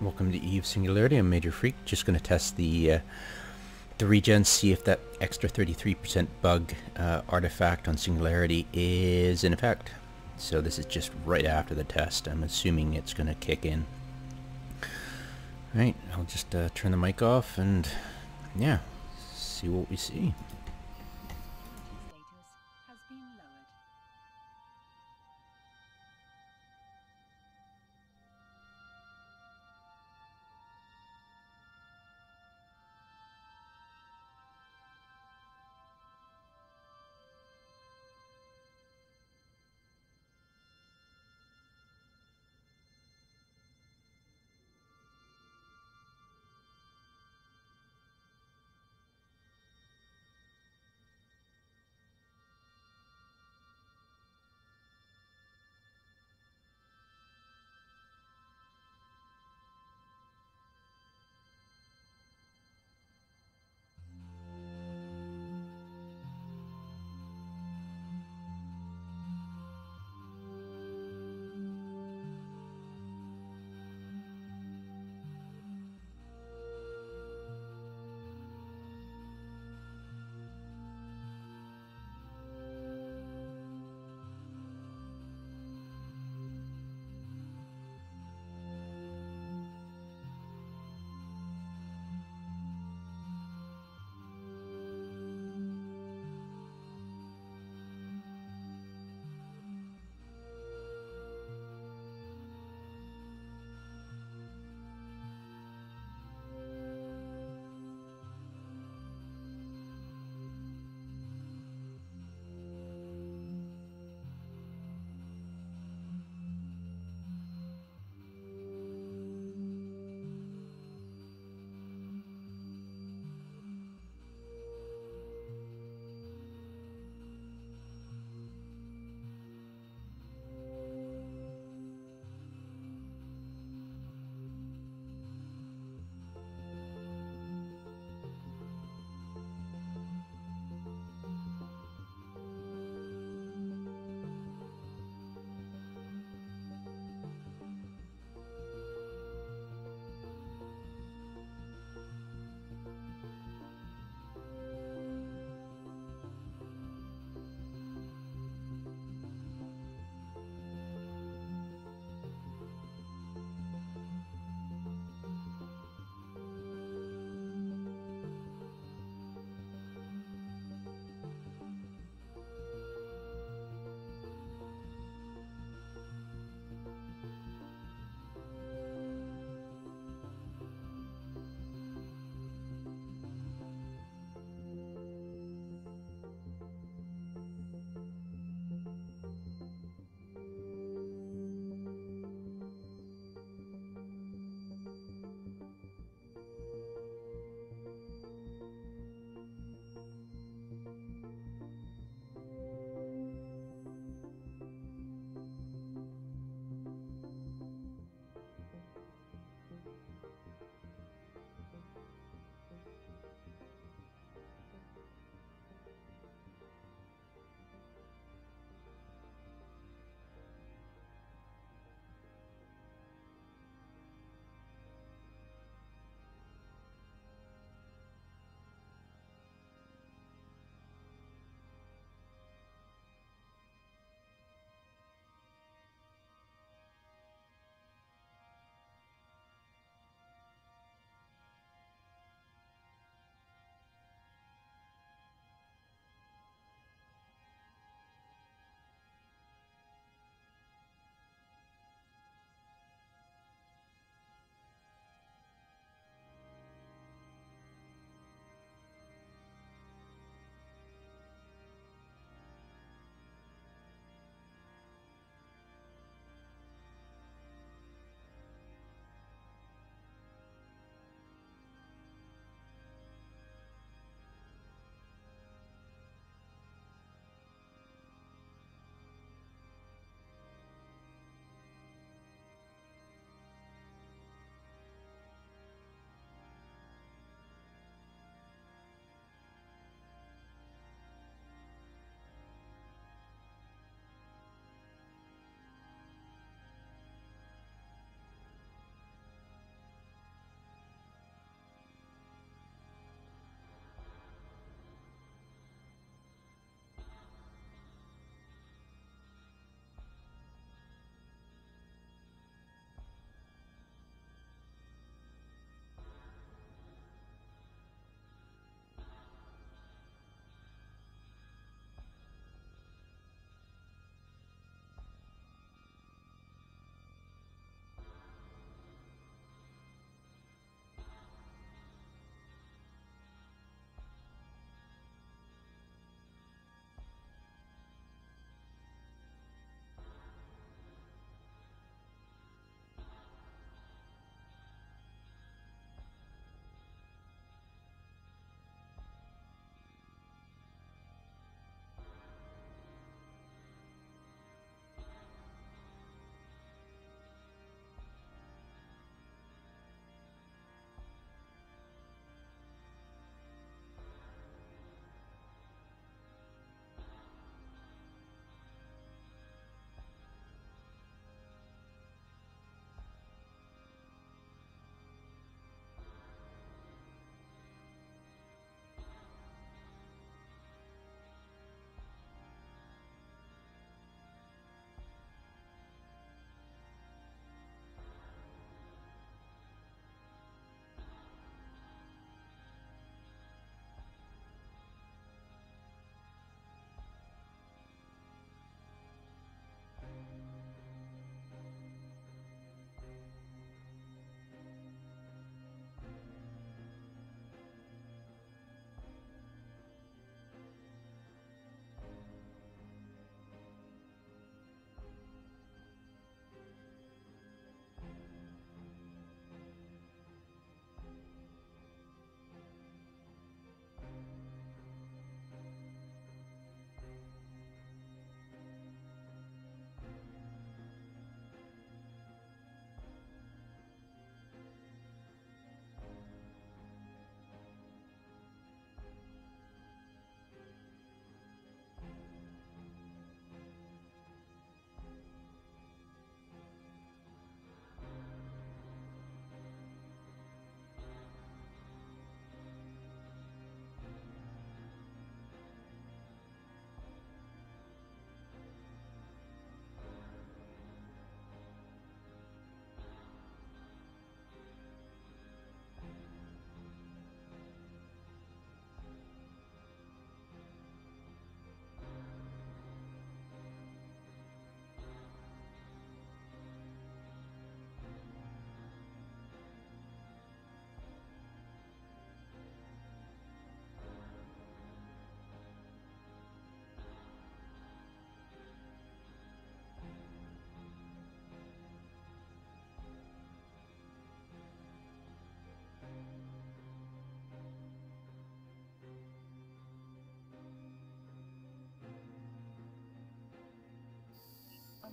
Welcome to Eve Singularity. I'm Major Freak. Just going to test the regen, see if that extra 33% bug artifact on Singularity is in effect. So this is just right after the test. I'm assuming it's going to kick in. Alright, I'll just turn the mic off and yeah, see what we see.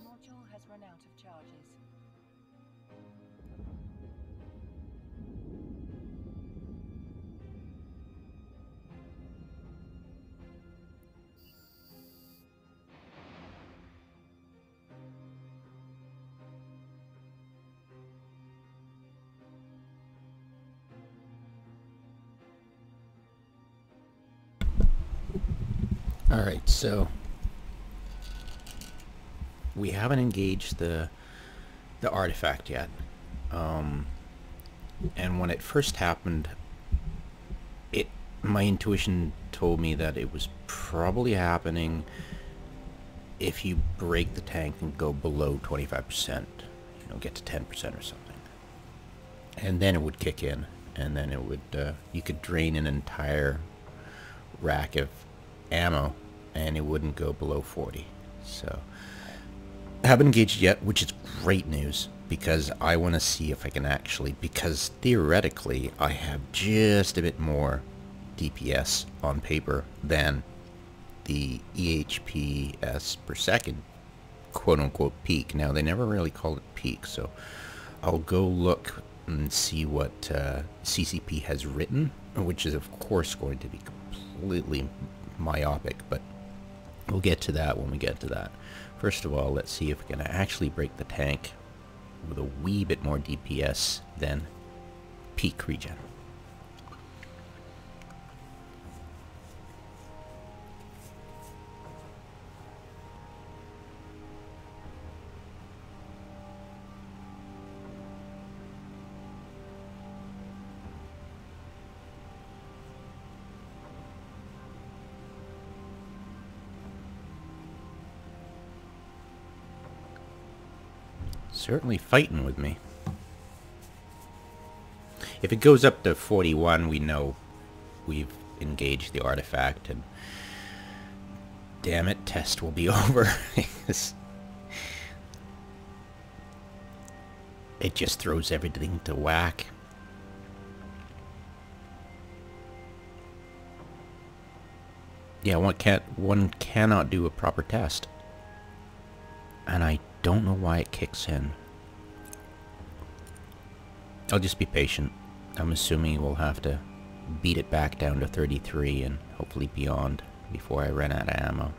module has run out of charges. Alright, so we haven't engaged the artifact yet. And when it first happened, my intuition told me that it was probably happening if you break the tank and go below 25%, get to 10% or something. And then it would kick in, and then it would, you could drain an entire rack of ammo and it wouldn't go below 40. So I haven't engaged yet, which is great news, because I want to see if I can actually, because theoretically I have just a bit more DPS on paper than the EHPS per second quote-unquote peak. Now, they never really call it peak, so I'll go look and see what CCP has written, which is of course going to be completely myopic, but we'll get to that when we get to that. First of all, let's see if we can actually break the tank with a wee bit more DPS than peak regen. Certainly fighting with me. If it goes up to 41, we know we've engaged the artifact, and damn it, test will be over. It just throws everything to whack. Yeah, one cannot do a proper test. And I don't know why it kicks in. I'll just be patient. I'm assuming we'll have to beat it back down to 33 and hopefully beyond before I run out of ammo.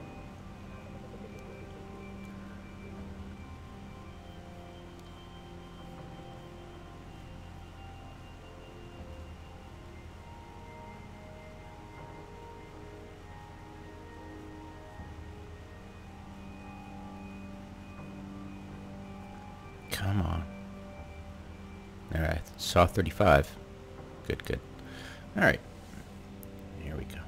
Come on. Alright, saw 35. Good, good. Alright. Here we go.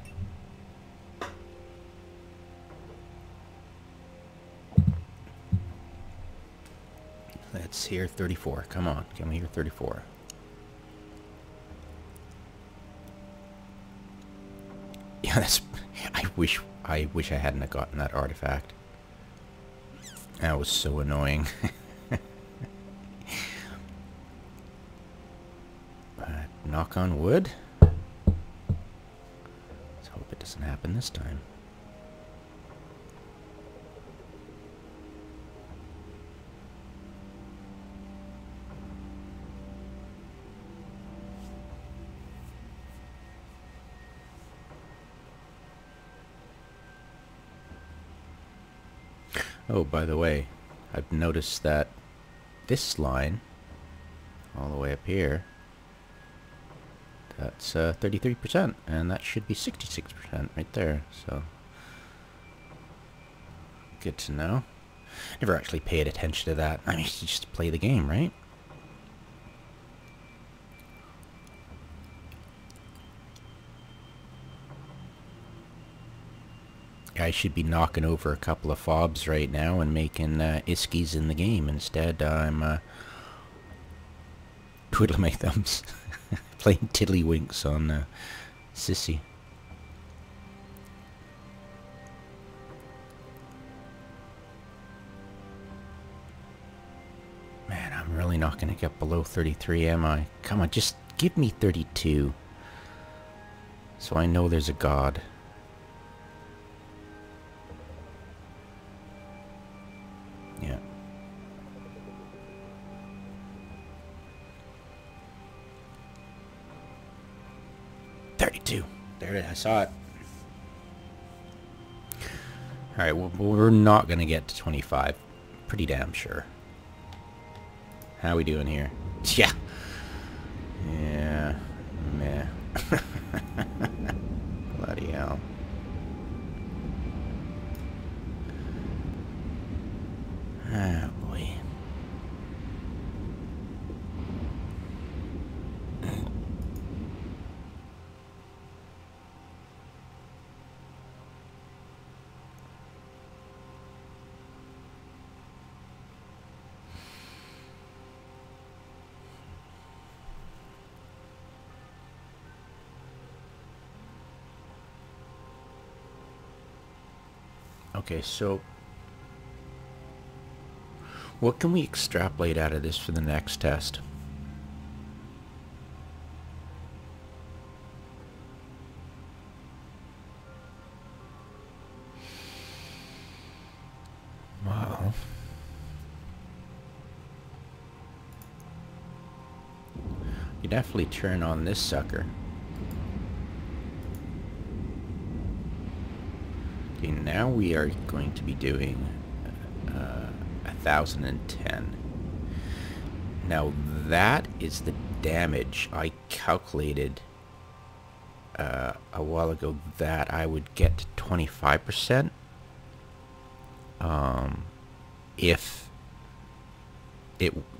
Let's hear 34. Come on, can we hear 34? Yeah, that's... I wish I hadn't gotten that artifact. That was so annoying. Knock on wood. Let's hope it doesn't happen this time. Oh, by the way, I've noticed that this line, all the way up here, that's 33%, and that should be 66% right there, so good to know. Never actually paid attention to that. I mean, you just play the game, right? I should be knocking over a couple of fobs right now and making iskies in the game. Instead, I'm twiddling my thumbs. Playing tiddlywinks on Sissy. Man, I'm really not going to get below 33, am I? Come on, just give me 32. So I know there's a God. Yeah. $32. There it is. I saw it. Alright, well, we're not going to get to 25. Pretty damn sure. How we doing here? Yeah. Yeah. Meh. Bloody hell. Ah, boy. Okay, so what can we extrapolate out of this for the next test? Well, you definitely turn on this sucker. Okay, now we are going to be doing 1010. Now that is the damage I calculated a while ago that I would get to 25% if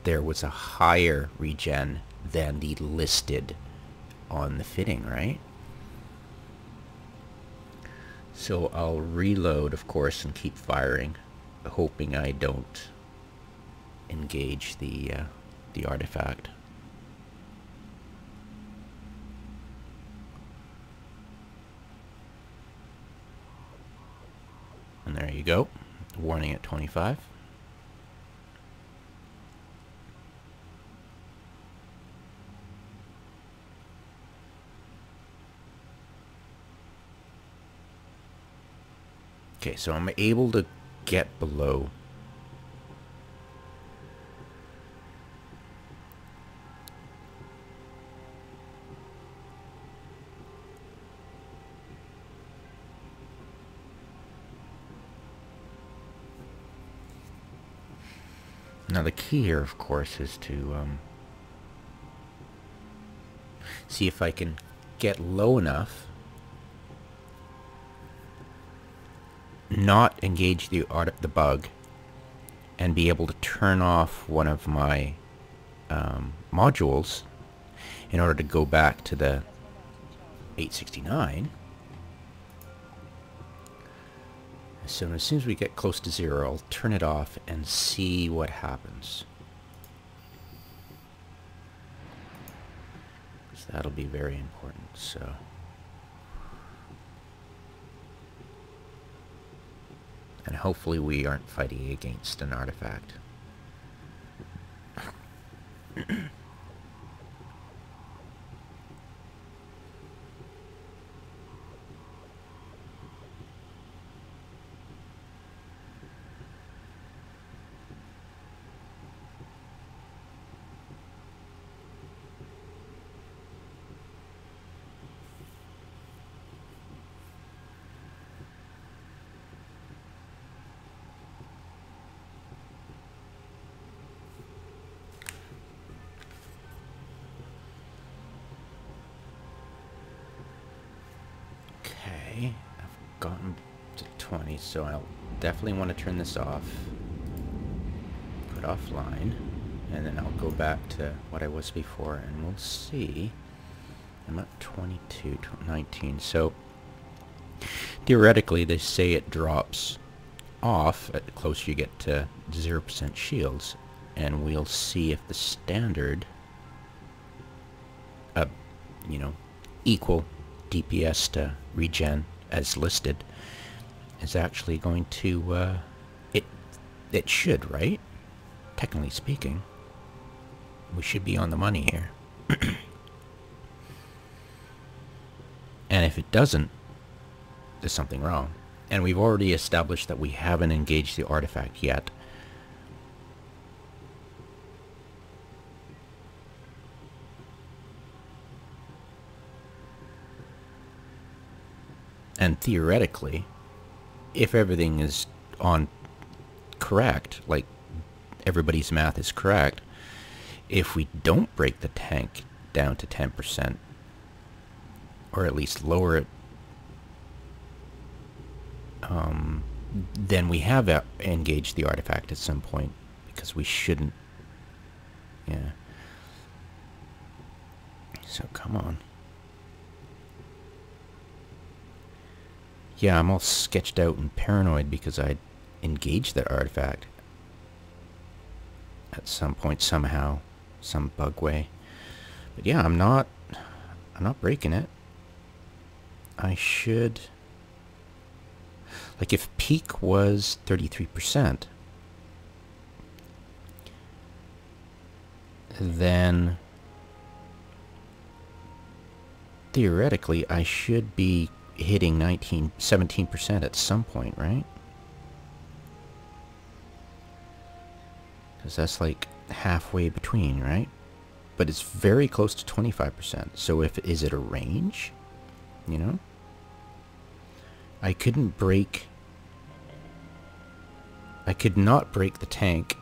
there was a higher regen than the listed on the fitting, right? So I'll reload, of course, and keep firing, hoping I don't engage the artifact. And there you go. Warning at 25. Okay, so I'm able to get below . Now the key here, of course, is to see if I can get low enough, not engage the bug, and be able to turn off one of my modules in order to go back to the 869. So as soon as we get close to 0, I'll turn it off and see what happens. So that'll be very important. So and hopefully we aren't fighting against an artifact. I've gotten to 20, so I'll definitely want to turn this off, put offline, and then I'll go back to what I was before, and we'll see. I'm at 22, 19, so theoretically they say it drops off at the closer you get to 0% shields, and we'll see if the standard, you know, equal DPS to regen as listed is actually going to it should, right? Technically speaking, we should be on the money here. And if it doesn't, there's something wrong. And we've already established that we haven't engaged the artifact yet. And theoretically, if everything is on correct, like everybody's math is correct, if we don't break the tank down to 10%, or at least lower it, then we have engaged the artifact at some point, because we shouldn't. Yeah. So come on. Yeah, I'm all sketched out and paranoid because I engaged that artifact at some point, somehow, some bug way. But yeah, I'm not breaking it. I should, like, if peak was 33%, then theoretically I should be hitting 17% at some point, right? Because that's like halfway between, right? But it's very close to 25%. So is it a range? You know? I could not break the tank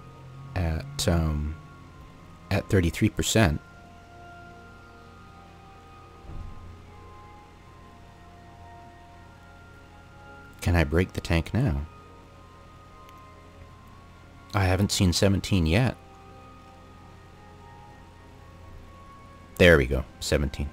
at 33%. Can I break the tank now? I haven't seen 17 yet. There we go, 17.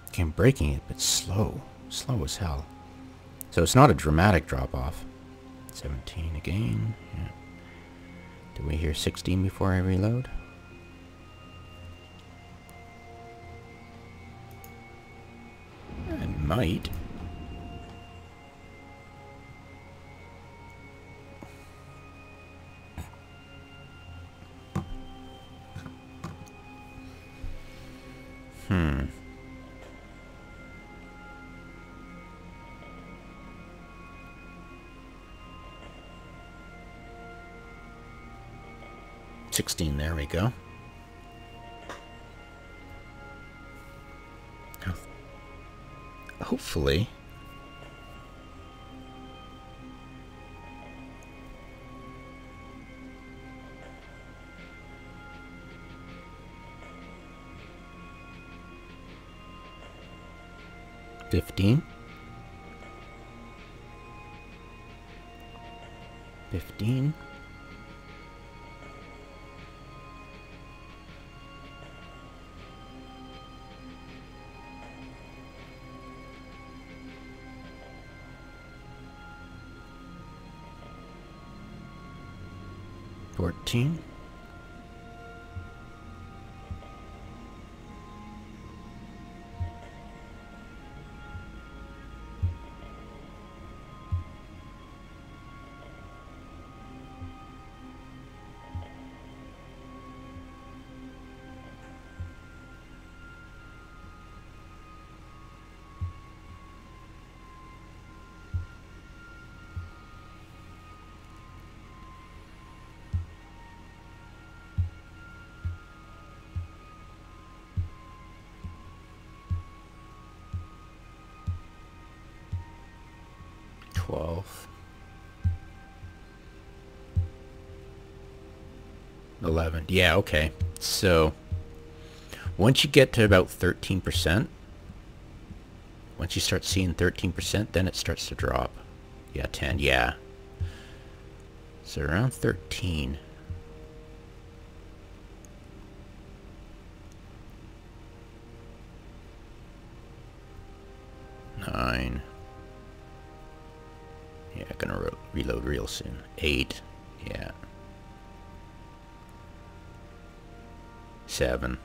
Okay, I'm breaking it, but slow as hell. So it's not a dramatic drop-off. 17 again. Yeah. Do we hear 16 before I reload? I might. Hmm. $16, there we go. Hopefully. $15. 15. $14. $12. 11. Yeah, okay. So once you get to about 13%, once you start seeing 13%, then it starts to drop. Yeah, 10. Yeah. So around 13. 9. Yeah, gonna reload real soon. 8. Yeah. 7.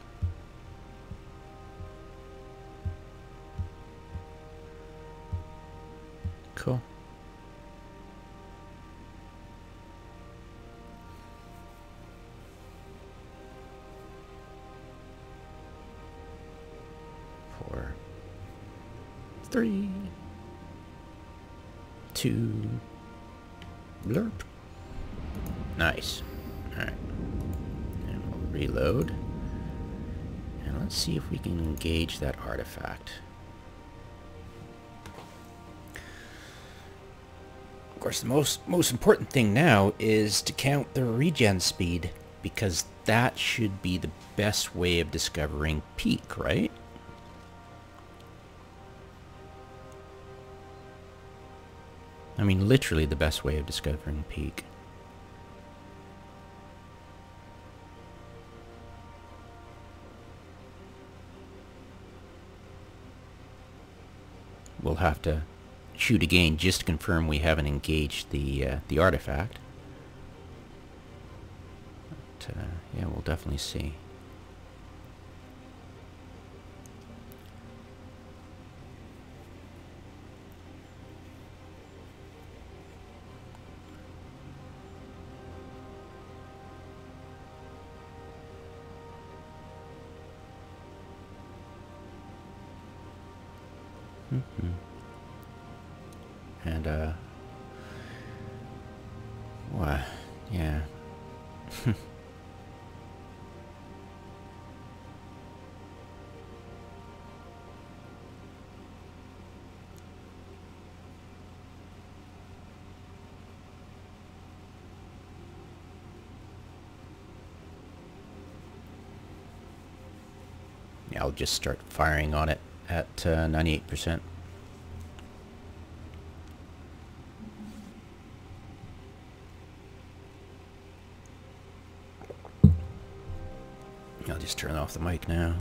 Cool. 3, 2, blurp. Nice. Alright. And we'll reload. And let's see if we can engage that artifact. Of course, the most important thing now is to count the regen speed, because that should be the best way of discovering peak, right? I mean, literally the best way of discovering peak. We'll have to shoot again just to confirm we haven't engaged the artifact. But, yeah, we'll definitely see. And, what? Yeah. Yeah, I'll just start firing on it at 98%. I'll just turn off the mic now.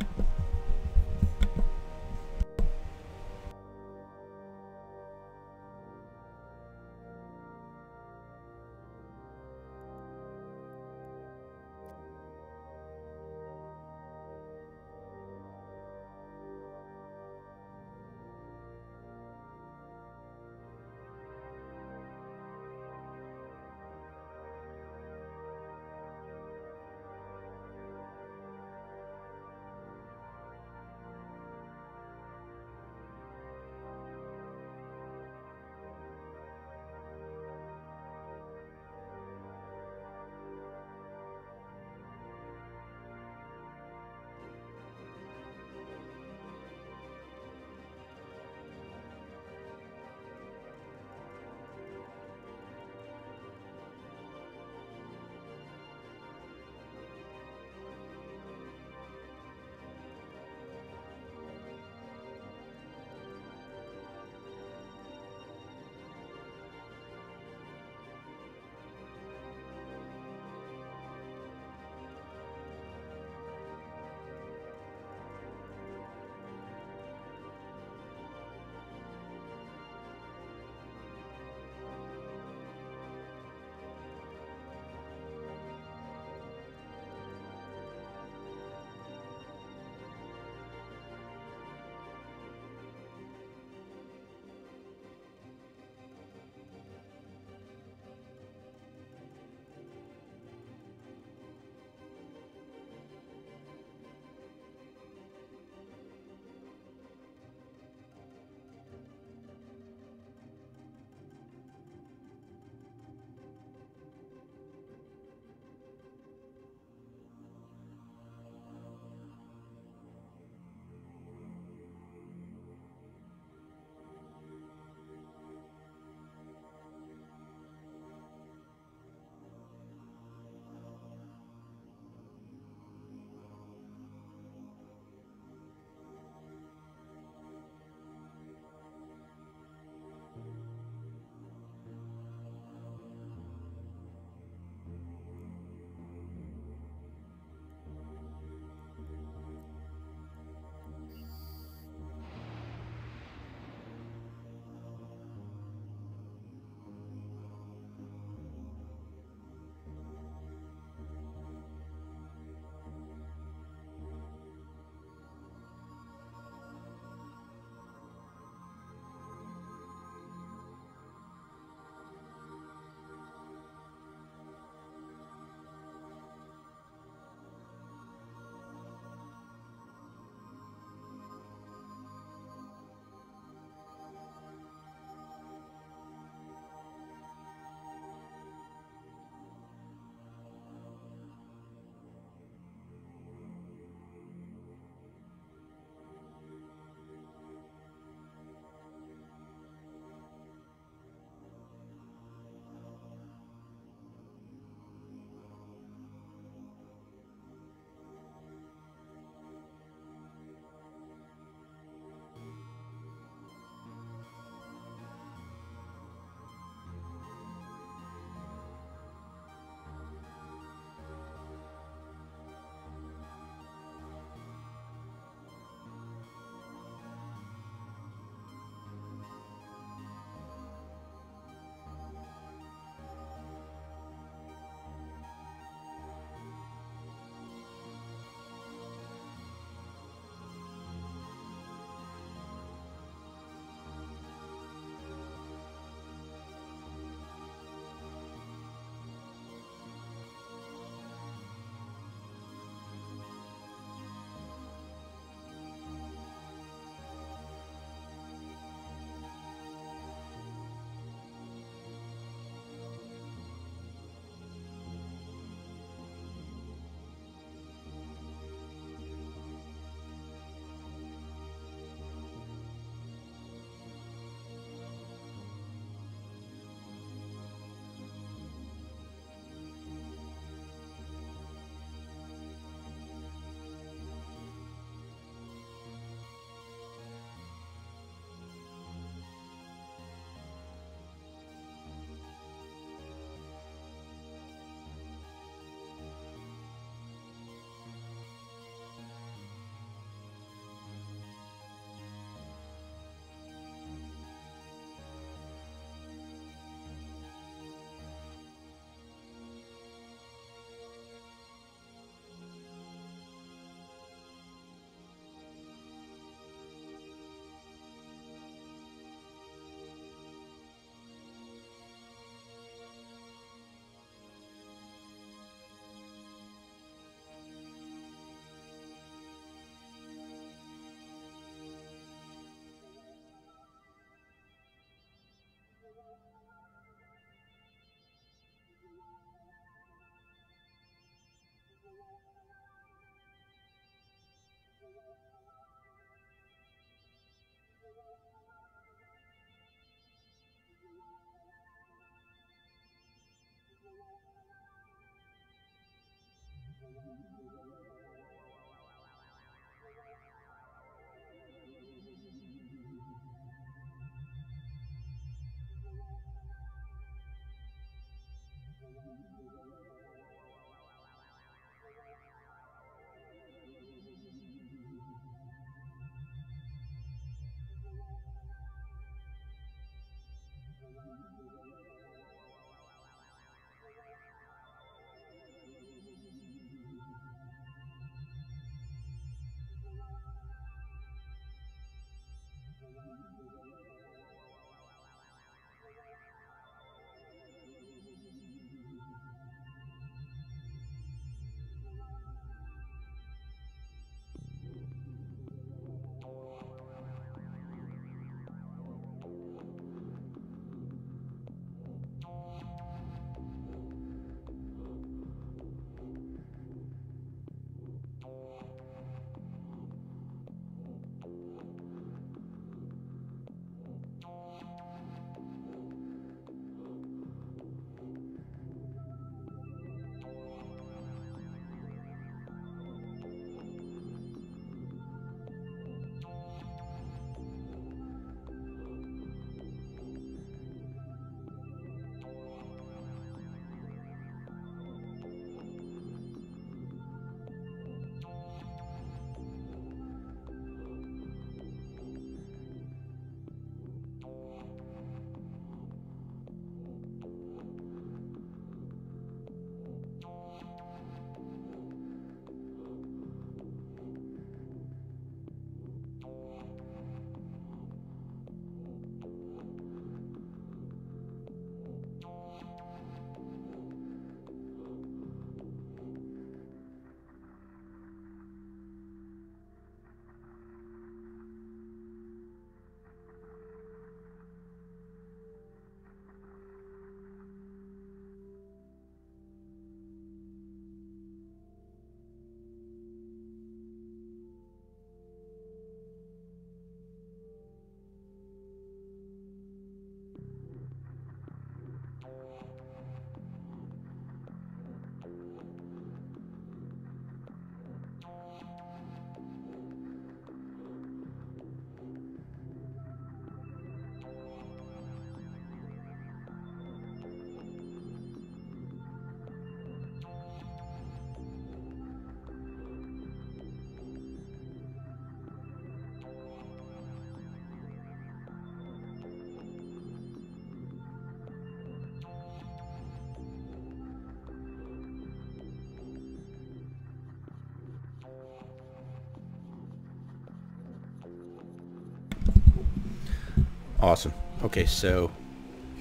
Awesome. Okay, so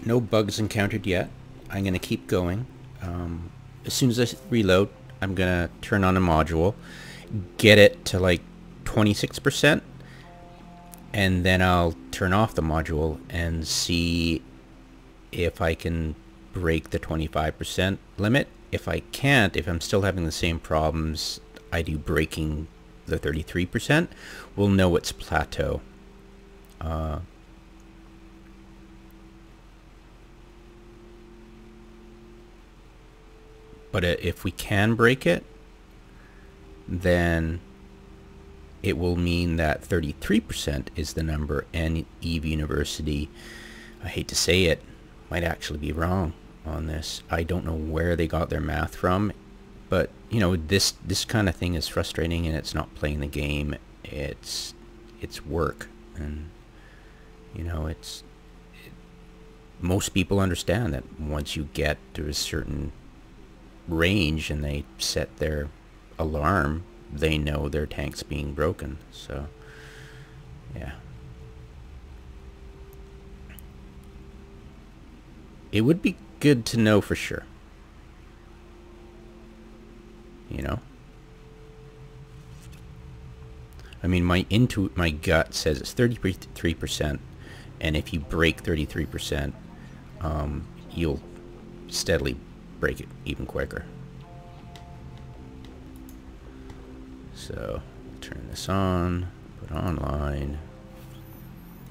no bugs encountered yet. I'm going to keep going. As soon as I reload, I'm going to turn on a module, get it to like 26%, and then I'll turn off the module and see if I can break the 25% limit. If I can't, if I'm still having the same problems I do breaking the 33%, we'll know it's plateau. But if we can break it, then it will mean that 33% is the number, and Eve University, I hate to say it, might actually be wrong on this. I don't know where they got their math from, but you know, this kind of thing is frustrating, and it's not playing the game, it's work. And you know, most people understand that once you get to a certain range and they set their alarm, they know their tank's being broken. So yeah, it would be good to know for sure, you know. I mean, my gut says it's 33%, and if you break 33%, you'll steadily break it even quicker. So turn this on, put online,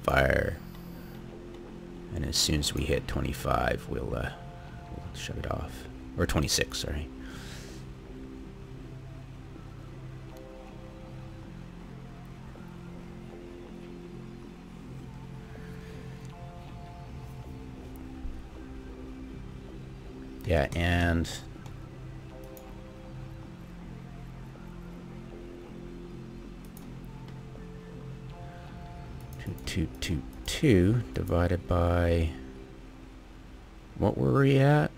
fire, and as soon as we hit 25, we'll shut it off, or 26, sorry. Yeah, and 2 divided by, what were we at?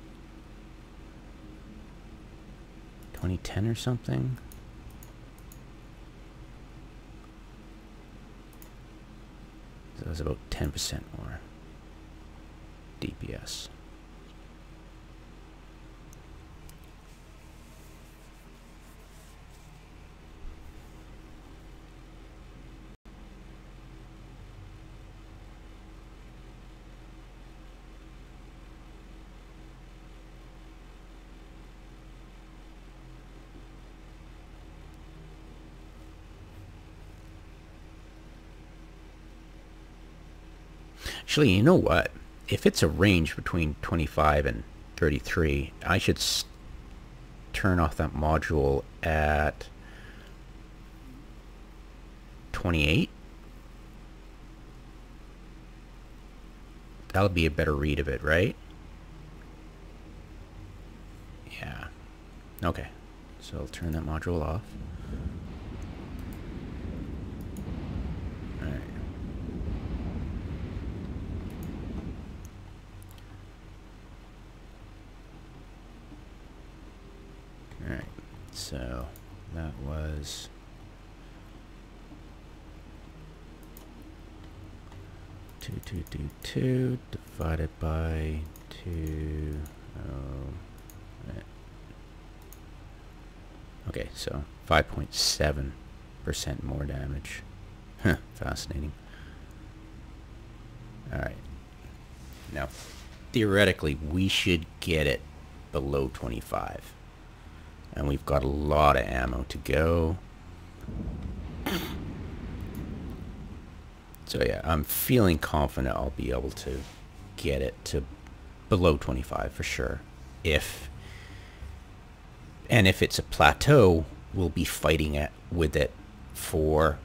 2010 or something? So that's about 10% more DPS. Actually, you know what? If it's a range between 25 and 33, I should turn off that module at 28. That'll be a better read of it, right? Yeah. Okay. So I'll turn that module off. Alright. Alright. So that was 2 divided by 2. Right. Okay, so 5.7% more damage. Huh, fascinating. Alright. Now, theoretically, we should get it below 25. And we've got a lot of ammo to go. So yeah, I'm feeling confident I'll be able to get it to below 25 for sure. If it's a plateau, we'll be fighting with it for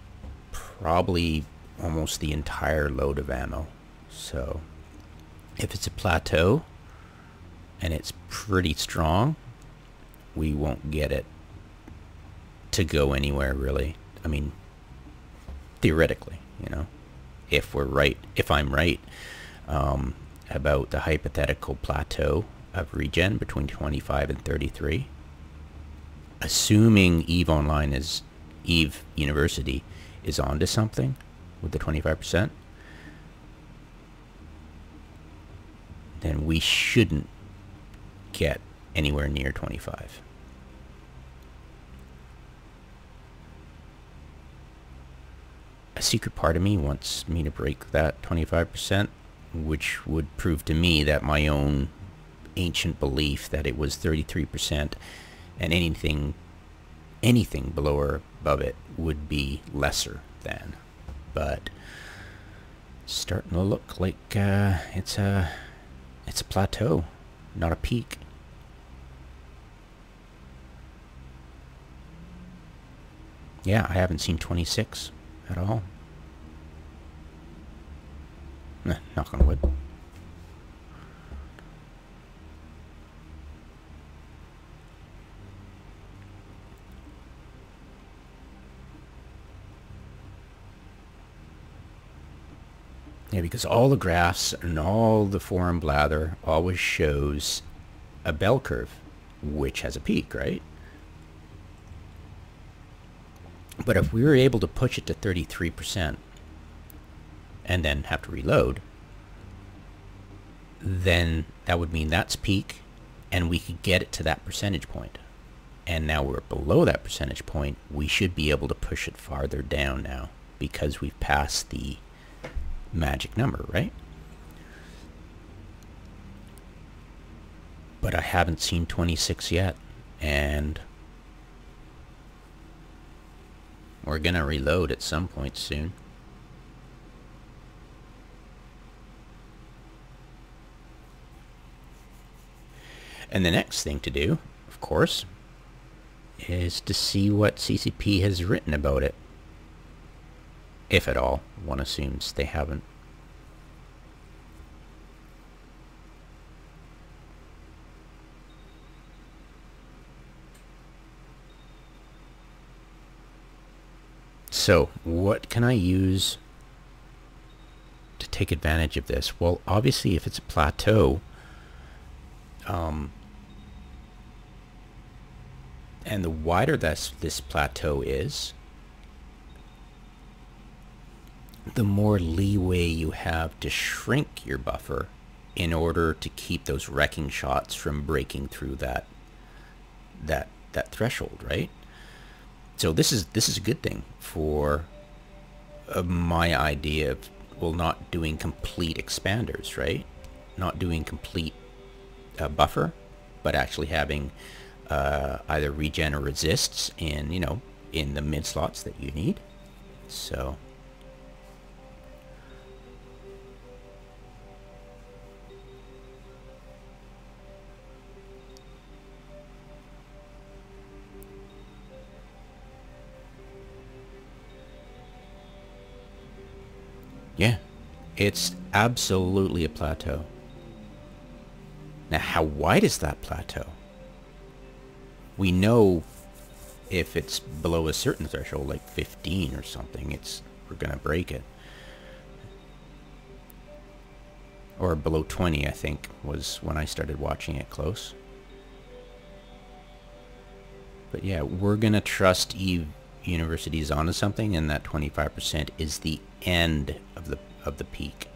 probably almost the entire load of ammo. So if it's a plateau and it's pretty strong, we won't get it to go anywhere really. I mean, theoretically, you know. If we're right, if I'm right about the hypothetical plateau of regen between 25 and 33, assuming EVE Online is EVE University is onto something with the 25%, then we shouldn't get anywhere near 25. A secret part of me wants me to break that 25%, which would prove to me that my own ancient belief that it was 33% and anything below or above it would be lesser than. But it's starting to look like it's a plateau, not a peak. Yeah, I haven't seen 26 at all. Knock on wood. Yeah, because all the graphs and all the forum blather always shows a bell curve, which has a peak, right? But if we were able to push it to 33% and then have to reload, then that would mean that's peak and we could get it to that percentage point. And now we're below that percentage point, we should be able to push it farther down now because we've passed the magic number, right? But I haven't seen 26 yet, and we're gonna reload at some point soon. And the next thing to do, of course, is to see what CCP has written about it. If at all. One assumes they haven't. So what can I use to take advantage of this? Well, obviously if it's a plateau, and the wider this plateau is, the more leeway you have to shrink your buffer in order to keep those wrecking shots from breaking through that threshold, right? So this is a good thing for my idea of, well, not doing complete expanders, right? Not doing complete buffer, but actually having either regen or resists in, you know, in the mid slots that you need. So yeah, it's absolutely a plateau. Now, how wide is that plateau? We know if it's below a certain threshold, like 15 or something, we're gonna break it. Or below 20, I think, was when I started watching it close. But yeah, we're gonna trust Eve University's onto something, and that 25% is the end of the peak.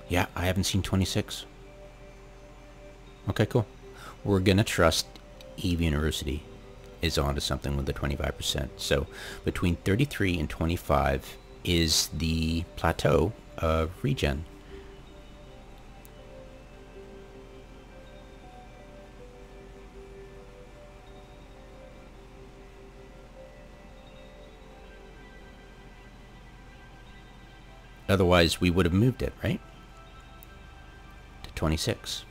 Yeah, I haven't seen 26. Okay, cool. We're gonna trust Eve University is onto something with the 25%. So between 33 and 25 is the plateau of regen. Otherwise, we would have moved it, right? To 26.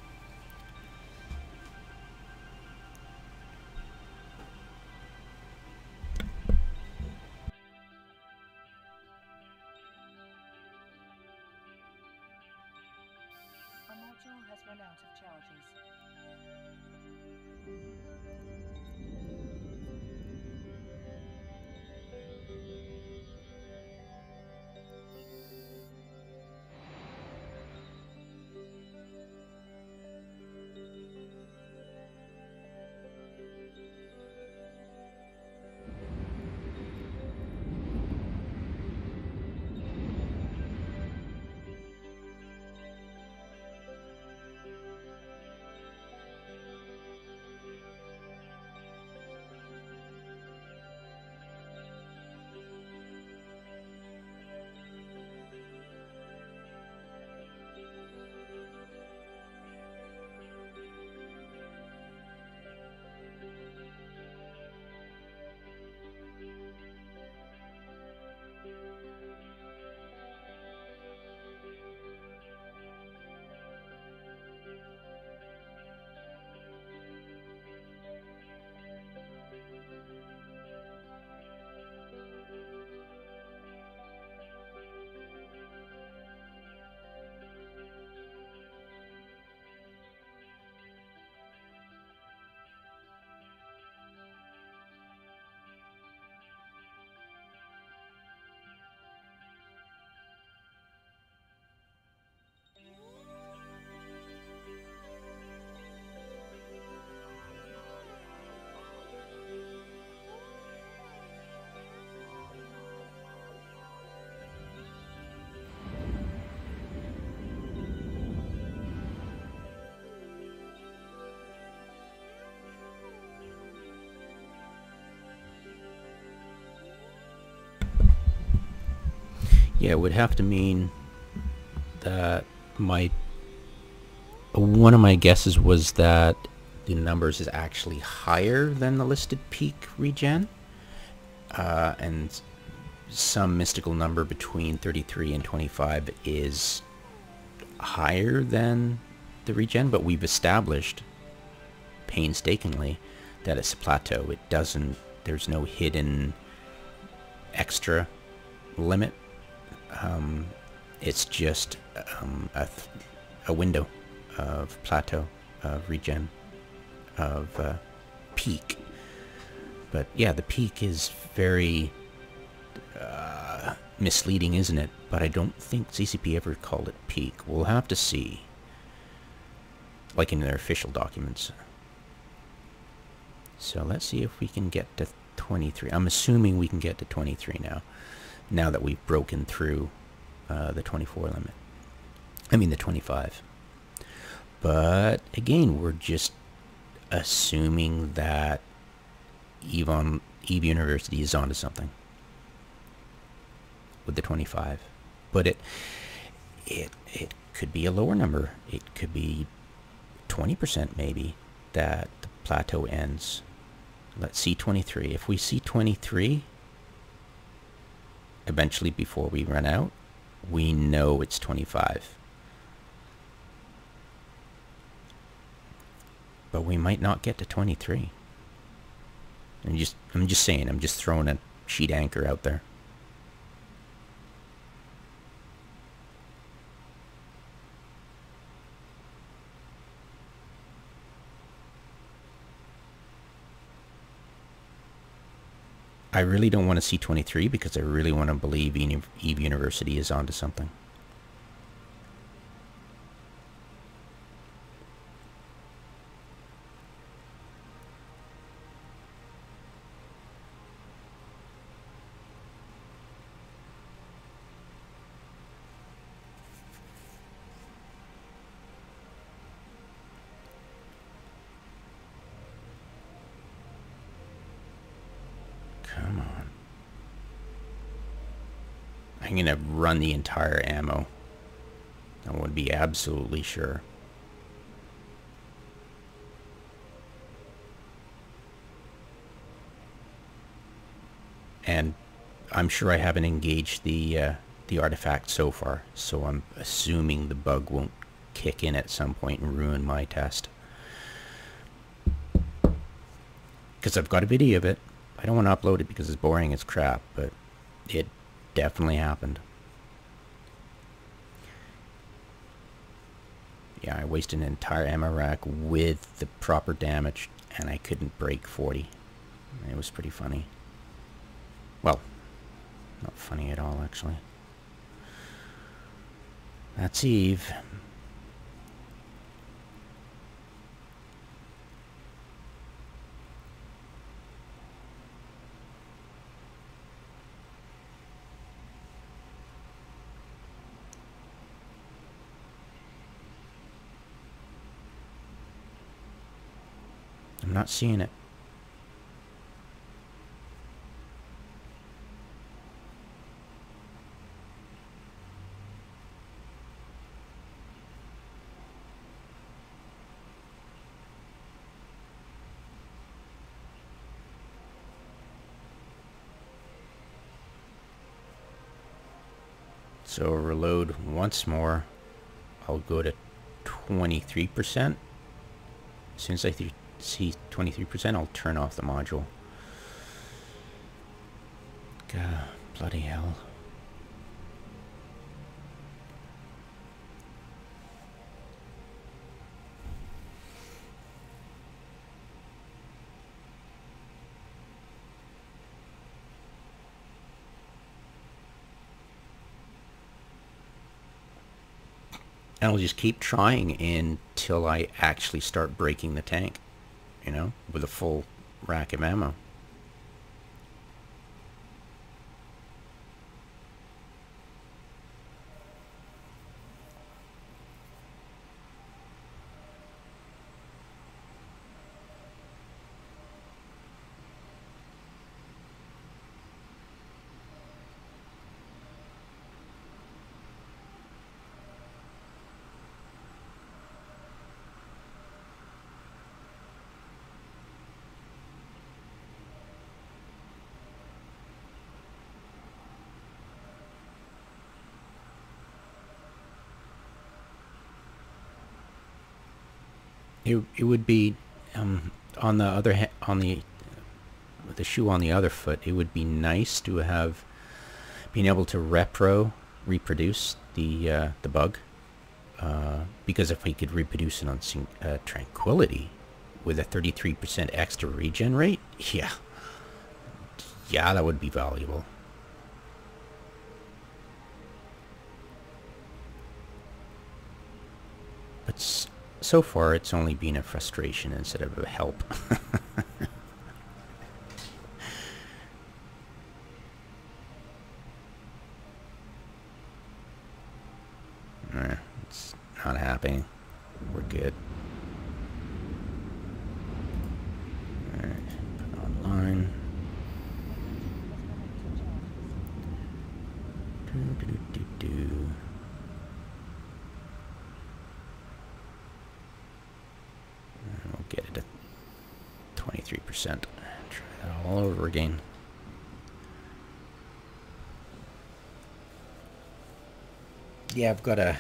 Our module has run out of charges. Yeah, it would have to mean that one of my guesses was that the numbers is actually higher than the listed peak regen, and some mystical number between 33 and 25 is higher than the regen, but we've established painstakingly that it's a plateau. It doesn't, there's no hidden extra limit. It's just a window of plateau regen of peak. But yeah, the peak is very misleading, isn't it? But I don't think CCP ever called it peak. We'll have to see, like in their official documents. So let's see if we can get to 23. I'm assuming we can get to 23 now that we've broken through the 24 limit. I mean the 25. But again, we're just assuming that Eve University is onto something with the 25. But it could be a lower number. It could be 20% maybe that the plateau ends. Let's see 23. If we see 23 eventually before we run out, we know it's 25. But we might not get to 23. I'm just saying, I'm just throwing a sheet anchor out there. I really don't want to see 23 because I really want to believe Eve University is onto something. Come on. I'm going to run the entire ammo. I want to be absolutely sure. And I'm sure I haven't engaged the artifact so far, so I'm assuming the bug won't kick in at some point and ruin my test. Because I've got a video of it. I don't want to upload it because it's boring as crap, but it definitely happened. Yeah, I wasted an entire ammo rack with the proper damage, and I couldn't break 40. It was pretty funny. Well, not funny at all, actually. That's Eve. I'm not seeing it. So reload once more. I'll go to 23%. As soon as I see 23%, I'll turn off the module. God, bloody hell. And I'll just keep trying until I actually start breaking the tank, you know, with a full rack of ammo. It would be on the other with the shoe on the other foot. It would be nice to have been able to reproduce the bug Because if we could reproduce it on Tranquility with a 33% extra regen rate, yeah, that would be valuable. But so far, it's only been a frustration instead of a help. It's not happening. We're good. Alright, put online. And we'll get it at 23%. Try that all over again. Yeah, I've got a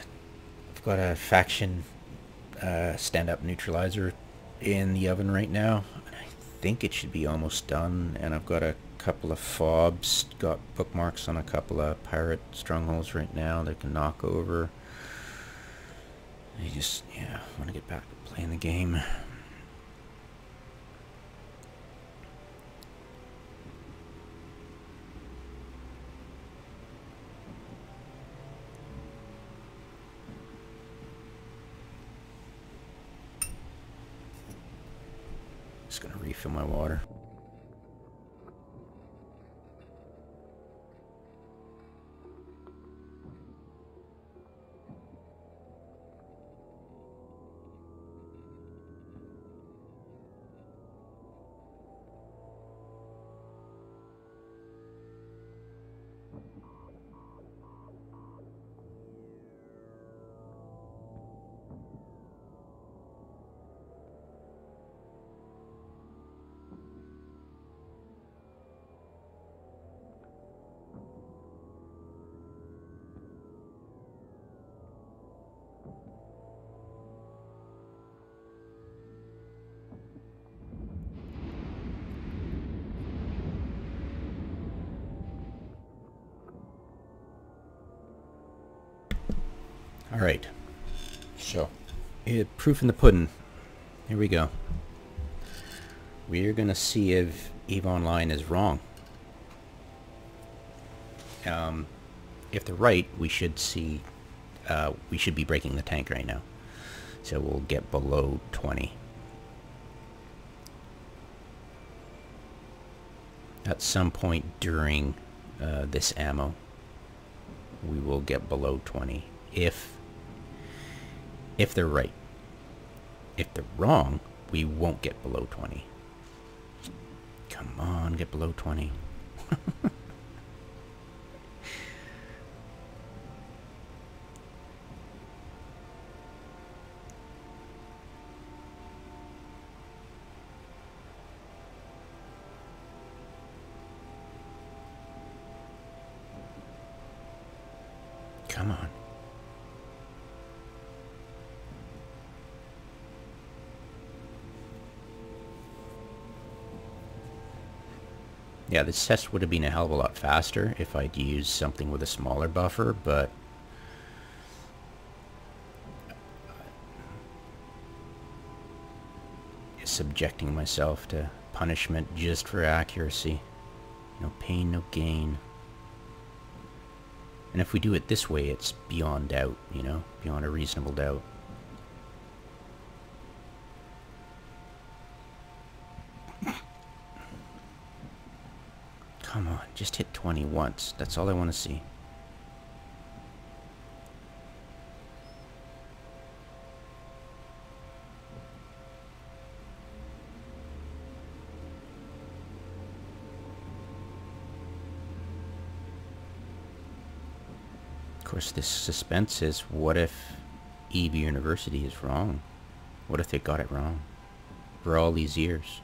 faction stand-up neutralizer in the oven right now, and I think it should be almost done. And I've got a couple of fobs, got bookmarks on a couple of pirate strongholds right now that can knock over. I just, yeah, want to get back to playing the game. Just gonna refill my water. Alright, so, proof in the pudding. Here we go. We're gonna see if EVE Online is wrong. If they're right, we should see, we should be breaking the tank right now. So we'll get below 20. At some point during this ammo, we will get below 20. If they're right. If they're wrong, we won't get below 20. Come on, get below 20. Come on. Yeah, this test would have been a hell of a lot faster if I'd used something with a smaller buffer, but subjecting myself to punishment just for accuracy. No pain, no gain. And if we do it this way, it's beyond doubt, you know, beyond a reasonable doubt. Come on, just hit 20 once. That's all I want to see. Of course, this suspense is, what if EVE University is wrong? What if they got it wrong for all these years?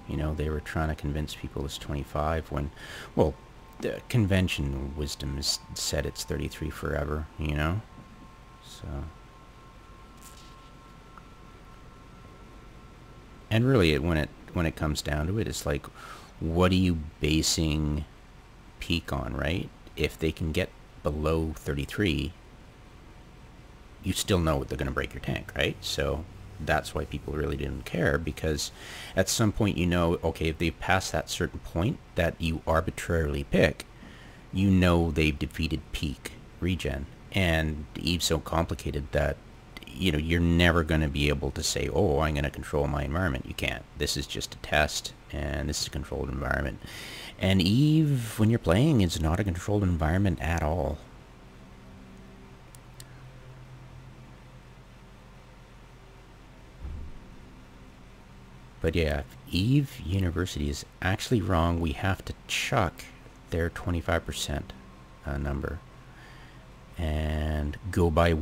You know, they were trying to convince people it's 25 when, well, the convention wisdom has said it's 33 forever, you know? So. And really, when it comes down to it, it's like, what are you basing peak on, right? If they can get below 33, you still know they're going to break your tank, right? So that's why people really didn't care, because at some point, you know, okay, if they pass that certain point that you arbitrarily pick, you know they've defeated peak regen. And Eve's so complicated that, you know, you're never going to be able to say, oh, I'm going to control my environment. You can't. This is just a test, and this is a controlled environment. And Eve, when you're playing, is not a controlled environment at all. But yeah, Eve University is actually wrong. We have to chuck their 25% number and go by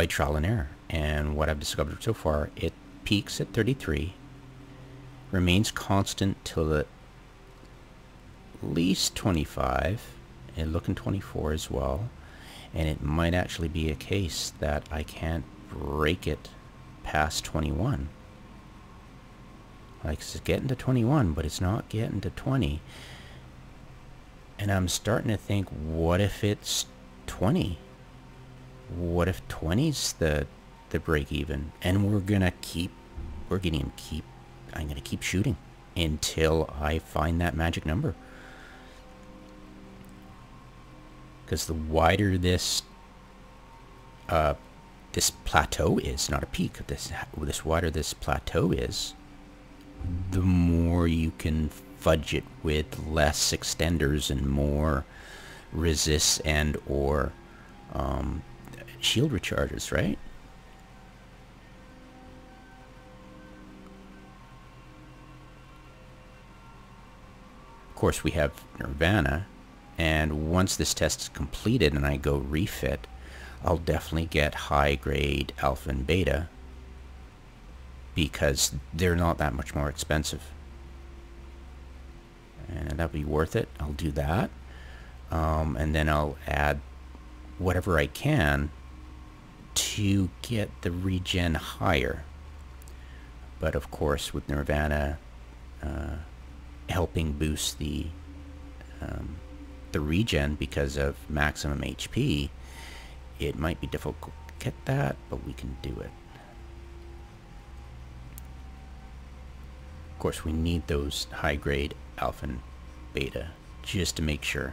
trial and error. And what I've discovered so far, it peaks at 33, remains constant till at least 25, and looking 24 as well. And it might actually be a case that I can't break it past 21. Like, it's getting to 21, but it's not getting to 20. And I'm starting to think, what if it's 20? What if 20's the break even? And I'm gonna keep shooting until I find that magic number. Because the wider this plateau is, not a peak, this wider this plateau is, the more you can fudge it with less extenders and more resists and or shield recharges, right? Of course, we have Nirvana, and once this test is completed and I go refit, I'll definitely get high grade alpha and beta, because they're not that much more expensive. And that'll be worth it. I'll do that. And then I'll add whatever I can to get the regen higher. But of course, with Nirvana helping boost the regen because of maximum HP, it might be difficult to get that, but we can do it. Of course, we need those high-grade alpha and beta just to make sure,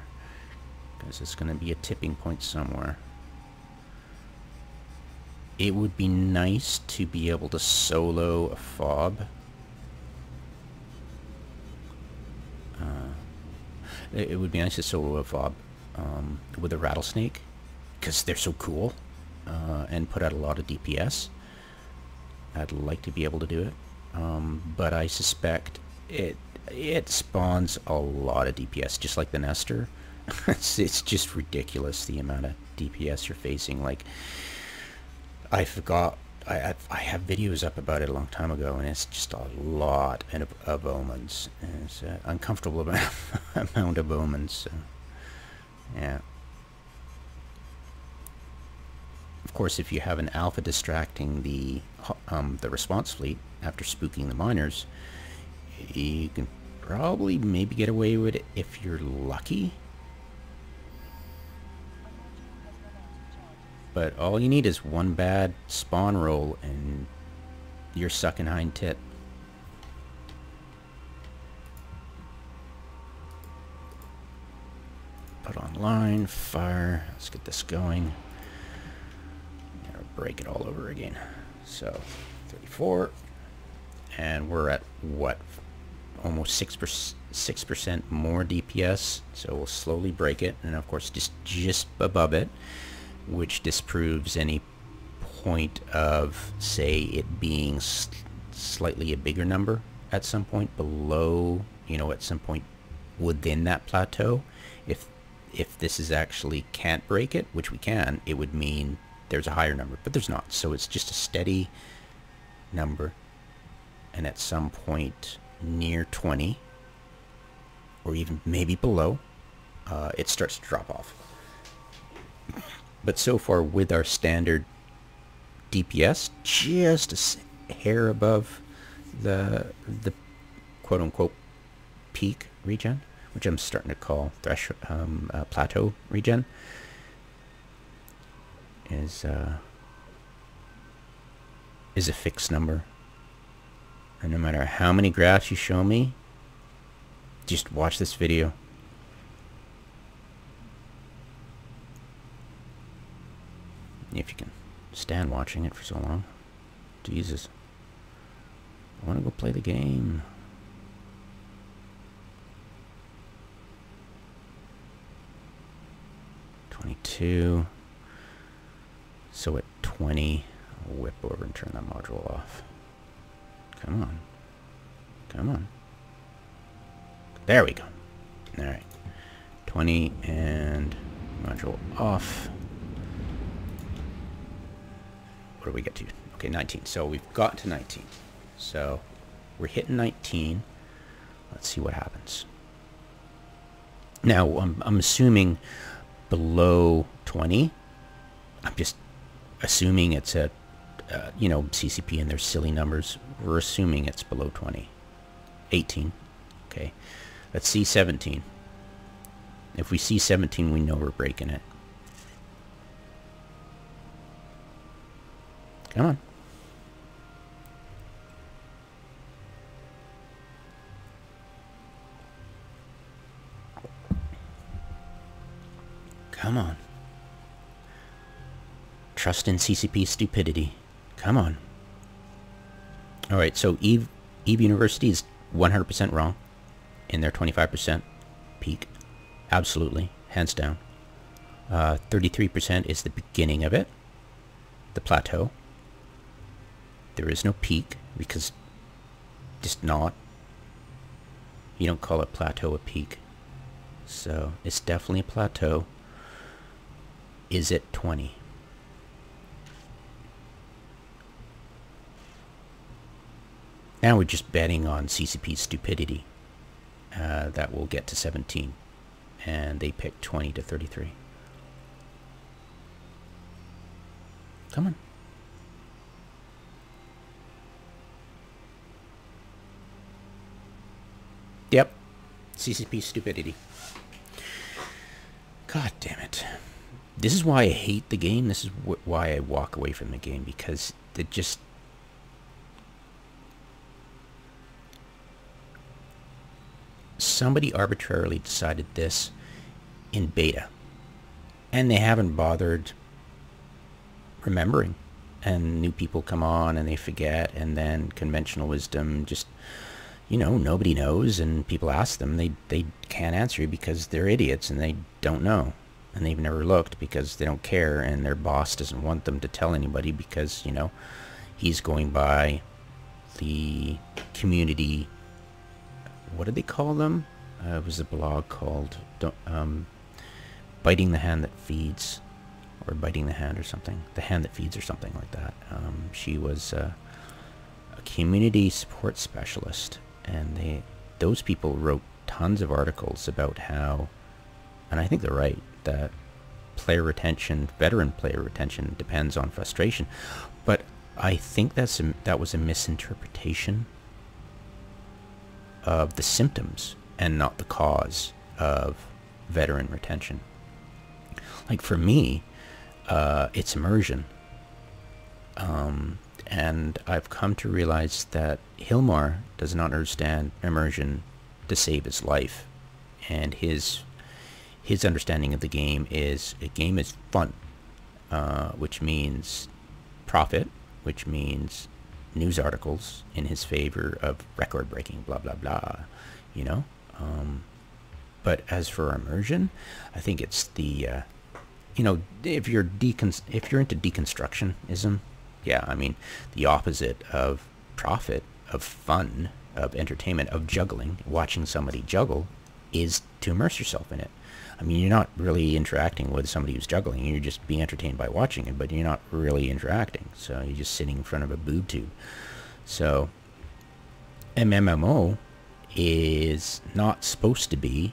because it's going to be a tipping point somewhere. It would be nice to be able to solo a fob. It would be nice to solo a fob with a rattlesnake, because they're so cool, and put out a lot of DPS. I'd like to be able to do it. But I suspect it spawns a lot of DPS, just like the Nestor. It's just ridiculous the amount of DPS you're facing. Like, I forgot, I have videos up about it a long time ago, and it's just a lot of omens. And it's an uncomfortable amount of omens. So, yeah. Of course, if you have an alpha distracting the response fleet after spooking the miners, you can probably maybe get away with it if you're lucky. But all you need is one bad spawn roll and you're sucking hind tit. Put online, fire, let's get this going. Break it all over again. So 34, and we're at what, almost 6% more DPS. So we'll slowly break it, and of course just above it, which disproves any point of, say, it being slightly a bigger number at some point below, you know, at some point within that plateau. If this is actually can't break it, which we can, it would mean there's a higher number, but there's not. So it's just a steady number, and at some point near 20, or even maybe below, it starts to drop off. But so far, with our standard DPS, just a hair above the quote-unquote peak regen, which I'm starting to call Plateau Regen, is a fixed number. And no matter how many graphs you show me, just watch this video. If you can stand watching it for so long. Jesus. I want to go play the game. $22. So at 20, I'll whip over and turn that module off. Come on. Come on. There we go. Alright. 20 and module off. What do we get to? Okay, 19. So we've got to 19. So we're hitting 19. Let's see what happens. Now, I'm assuming below 20. I'm just assuming it's a, you know, CCP and their silly numbers. We're assuming it's below 20. 18. Okay. Let's see 17. If we see 17, we know we're breaking it. Come on. Come on. Trust in CCP stupidity. Come on. Alright, so Eve University is 100% wrong in their 25% peak. Absolutely. Hands down. 33% is the beginning of it. The plateau. There is no peak because just not. You don't call a plateau a peak. So it's definitely a plateau. Is it 20? Now we're just betting on CCP's stupidity. That will get to 17. And they picked 20 to 33. Come on. Yep. CCP stupidity. God damn it. This is why I hate the game. This is why I walk away from the game. Because it just... Somebody arbitrarily decided this in beta. And they haven't bothered remembering. And new people come on and they forget. And then conventional wisdom just... You know, nobody knows, and people ask them, they can't answer you because they're idiots and they don't know. And they've never looked because they don't care, and their boss doesn't want them to tell anybody because, you know, he's going by the community, what did they call them? It was a blog called Biting the Hand That Feeds, or Biting the Hand or something. The Hand That Feeds or something like that. She was a community support specialist. And those people wrote tons of articles about how, and I think they're right, that player retention, veteran player retention, depends on frustration. But I think that was a misinterpretation of the symptoms and not the cause of veteran retention. Like for me, it's immersion. And I've come to realize that Hilmar does not understand immersion to save his life. And his understanding of the game is a game is fun, which means profit, which means news articles in his favor of record breaking, blah, blah, blah, you know? But as for immersion, I think it's the, you know, if you're into deconstructionism, yeah, I mean, the opposite of profit, of fun, of entertainment, of juggling, watching somebody juggle, is to immerse yourself in it. I mean, you're not really interacting with somebody who's juggling. You're just being entertained by watching it, but you're not really interacting. So you're just sitting in front of a boob tube. So MMO is not supposed to be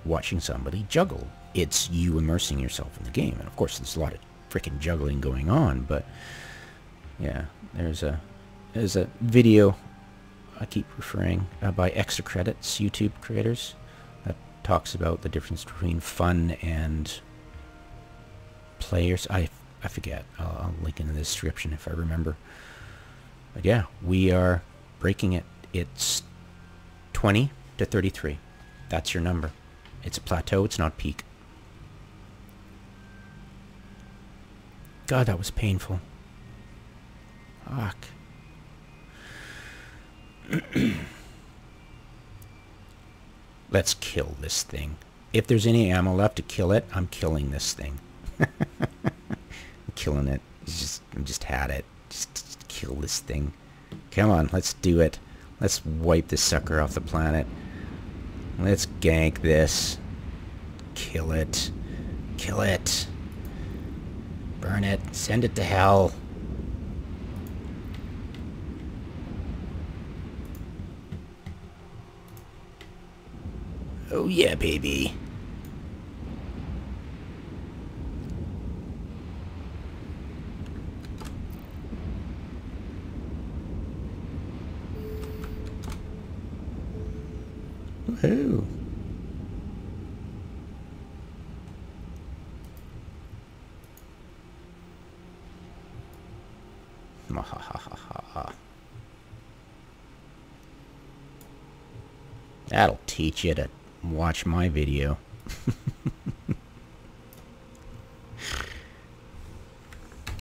watching somebody juggle. It's you immersing yourself in the game. And of course, there's a lot of freaking juggling going on, but... Yeah, there's a video I keep referring by Extra Credits YouTube creators that talks about the difference between fun and players. I forget. I'll link in the description if I remember. But yeah, we are breaking it. It's 20 to 33. That's your number. It's a plateau. It's not peak. God, that was painful. Fuck. Let's kill this thing. If there's any ammo left to kill it, I'm killing this thing. I'm killing it. I'm just had it. Just kill this thing. Come on, let's do it. Let's wipe this sucker off the planet. Let's gank this. Kill it. Kill it. Burn it. Send it to hell. Oh yeah, baby. Woohoo. That'll teach you to watch my video.